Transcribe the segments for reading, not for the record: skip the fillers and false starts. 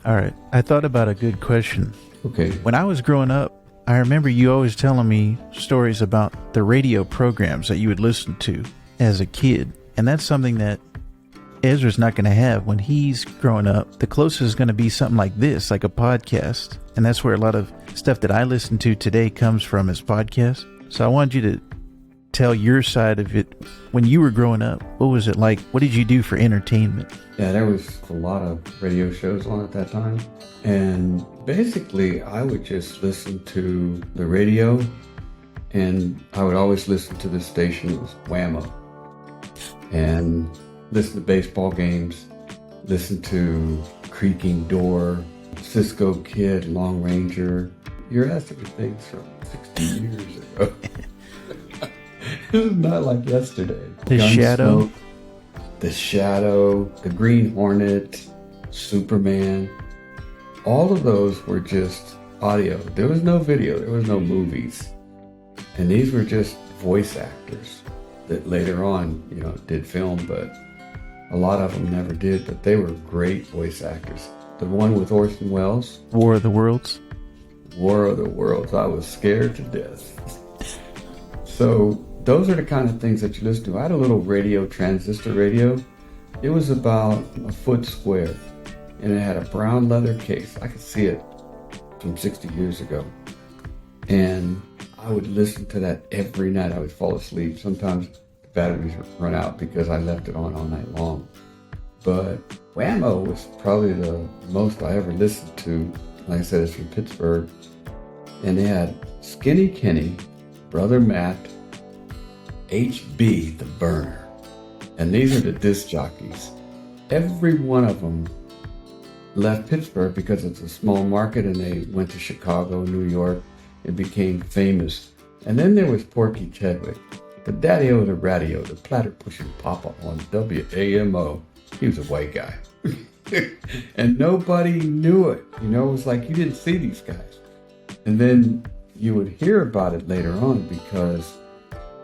All right. I thought about a good question. Okay. When I was growing up, I remember you always telling me stories about the radio programs that you would listen to as a kid. And that's something that Ezra's not going to have when he's growing up. The closest is going to be something like this, like a podcast. And that's where a lot of stuff that I listen to today comes from as podcasts. So I wanted you to tell your side of it. When you were growing up, what was it like? What did you do for entertainment? Yeah, there was a lot of radio shows on at that time. And basically, I would just listen to the radio, and I would always listen to this station. It was Whammo. And listen to baseball games, listen to Creaking Door, Cisco Kid, Long Ranger. You're asking me things from 60 years ago. This is not like yesterday. The Shadow. The Shadow, the Green Hornet, Superman. All of those were just audio. There was no video, there was no movies. And these were just voice actors that later on, did film, but a lot of them never did, but they were great voice actors. The one with Orson Welles. War of the Worlds. War of the Worlds. I was scared to death. So those are the kind of things that you listen to. I had a little radio, transistor radio. It was about a foot square, and it had a brown leather case. I could see it from 60 years ago. And I would listen to that every night. I would fall asleep. Sometimes the batteries would run out because I left it on all night long. But Whammo was probably the most I ever listened to. Like I said, it's from Pittsburgh. And they had Skinny Kenny, Brother Matt, HB the Burner. And these are the disc jockeys. Every one of them left Pittsburgh because it's a small market, and they went to Chicago, New York, and became famous. And then there was Porky Chedwick, the daddy-o the radio, the platter-pushing papa on WAMO. He was a white guy. And nobody knew it. It was like you didn't see these guys. And then you would hear about it later on because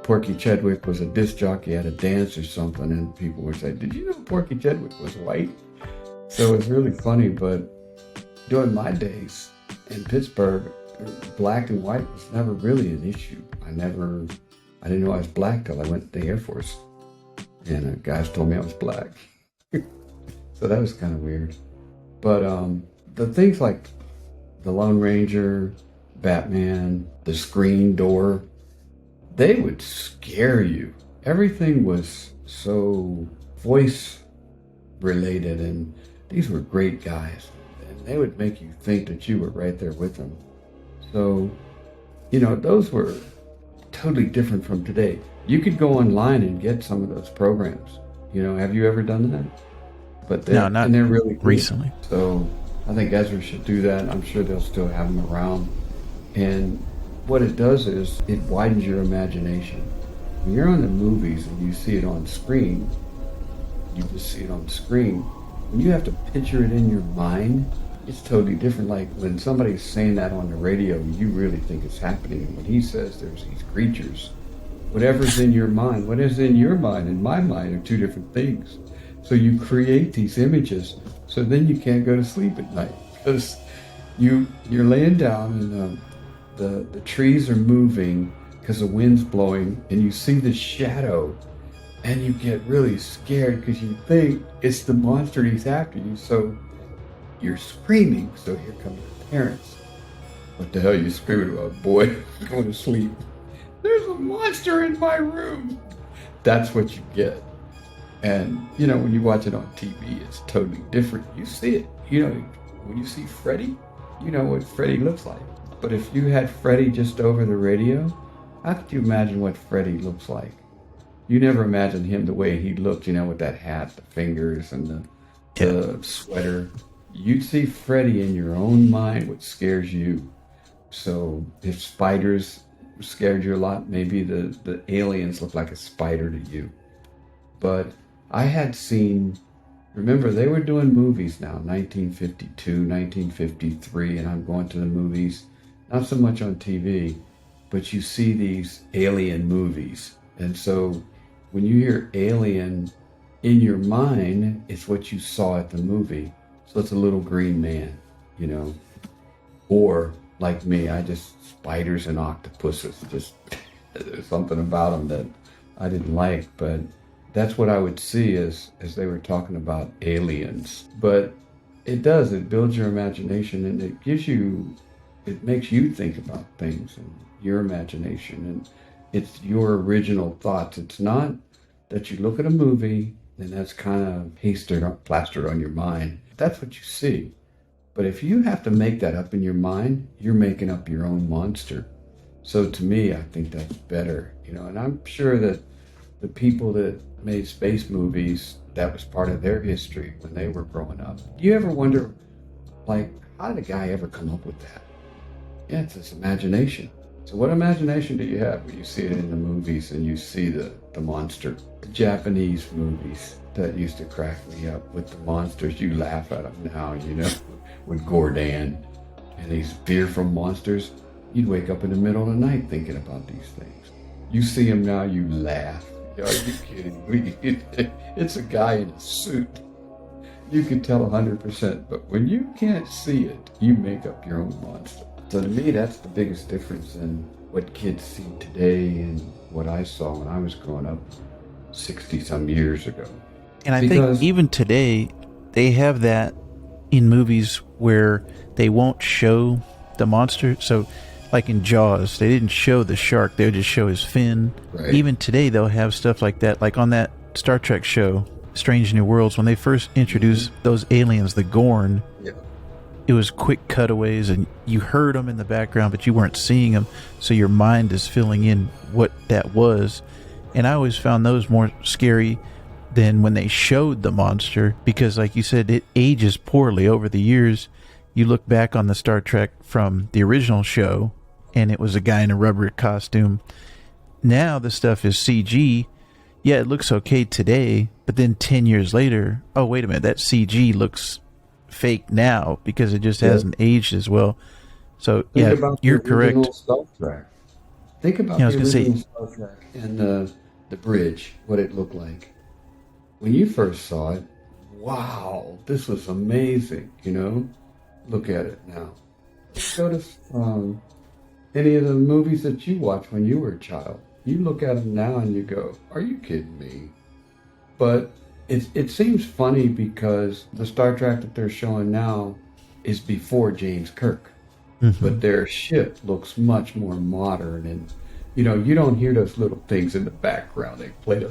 Porky Chedwick was a disc jockey at a dance or something, and people would say, "Did you know Porky Chedwick was white?" So it's really funny, but during my days in Pittsburgh, black and white was never really an issue. I didn't know I was black till I went to the Air Force, and guys told me I was black. So that was kind of weird. But the things like the Lone Ranger, Batman, the Screen Door, they would scare you. Everything was so voice related, and these were great guys, and they would make you think that you were right there with them. So, those were totally different from today. You could go online and get some of those programs. Have you ever done that? But no, not and they're really cool. Recently. So I think Ezra should do that. I'm sure they'll still have them around. And what it does is it widens your imagination. When you're on the movies and you see it on screen, you just see it on the screen. When you have to picture it in your mind, it's totally different. Like when somebody's saying that on the radio, you really think it's happening. And when he says there's these creatures, whatever's in your mind, what is in your mind and my mind are two different things. So you create these images, so then you can't go to sleep at night because you're laying down and the trees are moving because the wind's blowing, and you see the shadow, and you get really scared because you think it's the monster and he's after you. So you're screaming. So here come your parents. What the hell are you screaming about, boy? Go to sleep. There's a monster in my room. That's what you get. And, when you watch it on TV, it's totally different. You see it. When you see Freddy, you know what Freddy looks like. But if you had Freddy just over the radio, how could you imagine what Freddy looks like? You never imagined him the way he looked, with that hat, the fingers, and the sweater. You'd see Freddy in your own mind, what scares you. So if spiders scared you a lot, maybe the aliens look like a spider to you. But I had seen, remember, they were doing movies now, 1952, 1953, and I'm going to the movies, not so much on TV, but you see these alien movies. And so when you hear alien in your mind, it's what you saw at the movie. So it's a little green man, you know. Or like me, I just spiders and octopuses. Just there's something about them that I didn't like, but that's what I would see as they were talking about aliens. But it does, it builds your imagination, and it makes you think about things and your imagination, and it's your original thoughts. It's not that you look at a movie and that's kind of plastered on your mind. That's what you see. But if you have to make that up in your mind, you're making up your own monster. So to me, I think that's better, you know, and I'm sure that the people that made space movies, that was part of their history when they were growing up. Do you ever wonder, like, how did a guy ever come up with that? Yeah, it's his imagination. So what imagination do you have when you see it in the movies and you see the monster? Japanese movies that used to crack me up with the monsters. You laugh at them now, you know, with Granddad and these fearful monsters. You'd wake up in the middle of the night thinking about these things. You see them now, you laugh. Are you kidding me? It's a guy in a suit. You can tell 100%, but when you can't see it, you make up your own monster. So to me, that's the biggest difference in what kids see today and what I saw when I was growing up 60-some years ago. And I think even today, they have that in movies where they won't show the monster. So, like in Jaws, they didn't show the shark. They would just show his fin. Right. Even today, they'll have stuff like that. Like on that Star Trek show, Strange New Worlds, when they first introduced those aliens, the Gorn, it was quick cutaways, and you heard them in the background, but you weren't seeing them. So your mind is filling in what that was. And I always found those more scary than when they showed the monster, because like you said, it ages poorly over the years. You look back on the Star Trek from the original show, and it was a guy in a rubber costume. Now the stuff is CG. Yeah, it looks okay today, but then 10 years later, oh, wait a minute, that CG looks fake now because it just hasn't aged as well. So, Think yeah, you're correct. Star Trek. Think about the original Star Trek and the bridge, what it looked like. When you first saw it, wow, this was amazing, you know? Look at it now. Go to any of the movies that you watched when you were a child. You look at them now and you go, are you kidding me? But it seems funny because the Star Trek that they're showing now is before James Kirk. Mm-hmm. But their ship looks much more modern, and, you know, you don't hear those little things in the background. They play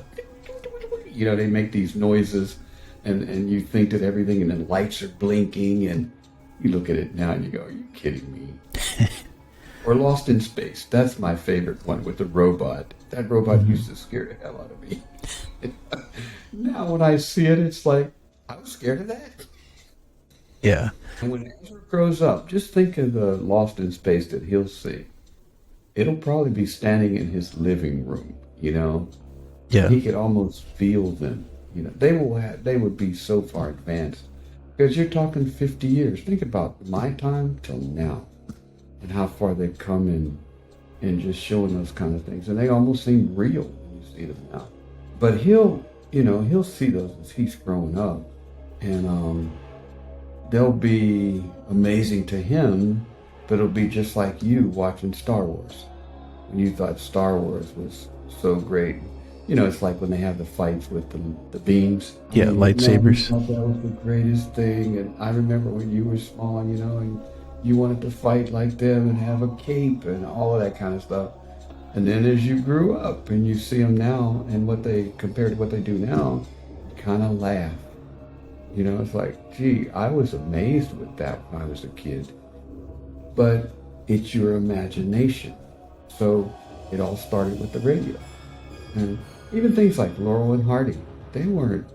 they make these noises, and you think that everything, and the lights are blinking, and you look at it now and you go, are you kidding me? Or Lost in Space. That's my favorite one with the robot. That robot used to scare the hell out of me. Now when I see it, it's like, I was scared of that. Yeah. And when Ezra grows up, just think of the Lost in Space that he'll see. It'll probably be standing in his living room, you know? Yeah. He could almost feel them. You know, they would be so far advanced. Because you're talking 50 years. Think about my time till now. And how far they've come in just showing those kind of things. And they almost seem real when you see them now. But he'll see those as he's growing up. And they'll be amazing to him, but it'll be just like you watching Star Wars. When you thought Star Wars was so great. You know, it's like when they have the fights with the beams. Yeah, lightsabers. Man, that was the greatest thing. And I remember when you were small, you know, and you wanted to fight like them and have a cape and all of that kind of stuff. And then as you grew up and you see them now and what they compared to what they do now, you kind of laugh. You know, it's like, gee, I was amazed with that when I was a kid. But it's your imagination. So it all started with the radio. And even things like Laurel and Hardy, they weren't,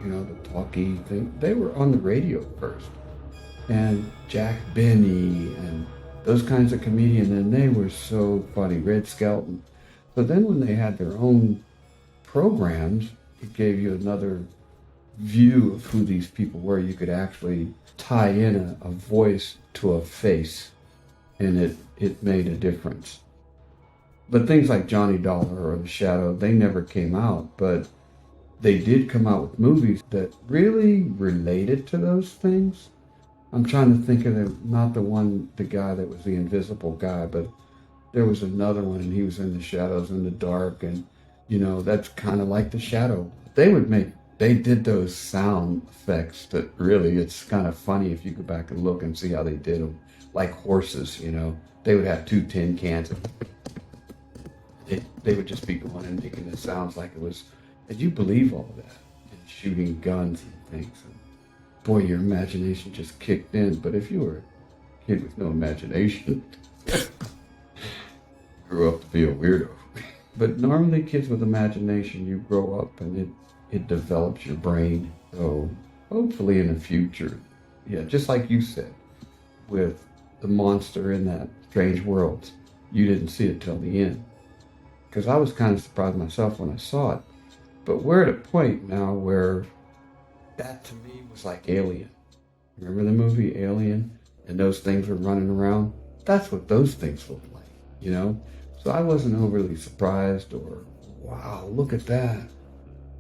you know, the talky thing. They were on the radio first. And Jack Benny and those kinds of comedians, and they were so funny. Red Skelton. So then when they had their own programs, it gave you another view of who these people were. You could actually tie in a voice to a face, and it made a difference. But things like Johnny Dollar or The Shadow, they never came out, but they did come out with movies that really related to those things. I'm trying to think of not the guy that was the invisible guy, but there was another one, and he was in the shadows in the dark, and that's kind of like the shadow. They did those sound effects that really, it's kind of funny if you go back and look and see how they did them, like horses. They would have two tin cans. They would just be going and making the sounds like it was, and you believe all of that, and shooting guns and things. And boy, your imagination just kicked in. But if you were a kid with no imagination, grew up to be a weirdo. But normally kids with imagination, you grow up and it develops your brain. So hopefully in the future, yeah, just like you said, with the monster in that Strange Worlds, you didn't see it till the end. Because I was kind of surprised myself when I saw it. But we're at a point now where that to me was like Alien. Remember the movie Alien? And those things were running around? That's what those things looked like, So I wasn't overly surprised or, wow, look at that.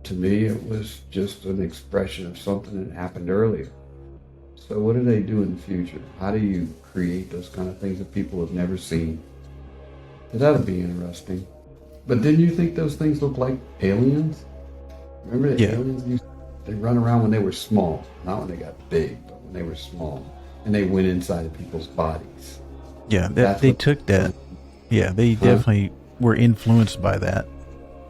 To me, it was just an expression of something that happened earlier. So what do they do in the future? How do you create those kind of things that people have never seen? So that'll be interesting. But didn't you think those things look like aliens? Remember the aliens? They run around when they were small. Not when they got big, but when they were small. And they went inside of people's bodies. Yeah, they took that. Yeah, they definitely were influenced by that.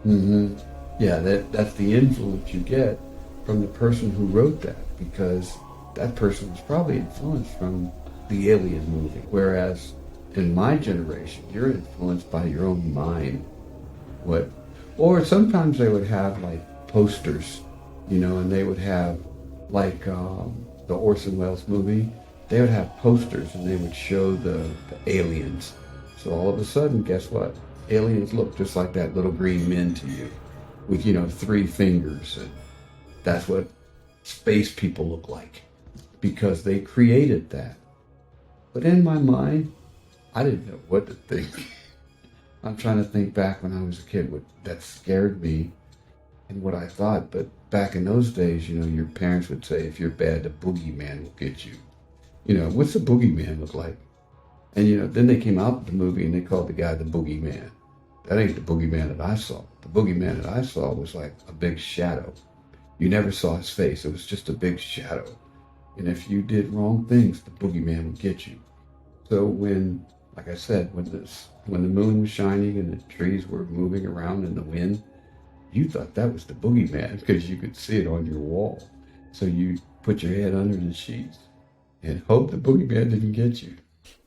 Mm-hmm. Yeah, that's the influence you get from the person who wrote that, because that person was probably influenced from the Alien movie. Whereas in my generation, you're influenced by your own mind. Or sometimes they would have like posters, and they would have like the Orson Welles movie. They would have posters and they would show the aliens. So all of a sudden, guess what? Aliens look just like that little green men to you, with 3 fingers, and that's what space people look like, because they created that. But in my mind, I didn't know what to think. I'm trying to think back when I was a kid, what that scared me and what I thought. But back in those days, your parents would say, if you're bad, the boogeyman will get you. What's the boogeyman look like? And then they came out with the movie and they called the guy the boogeyman. That ain't the boogeyman that I saw. The boogeyman that I saw was like a big shadow. You never saw his face. It was just a big shadow. And if you did wrong things, the boogeyman would get you. So when, like I said, when the moon was shining and the trees were moving around in the wind, you thought that was the boogeyman because you could see it on your wall. So you put your head under the sheets and hope the boogeyman didn't get you.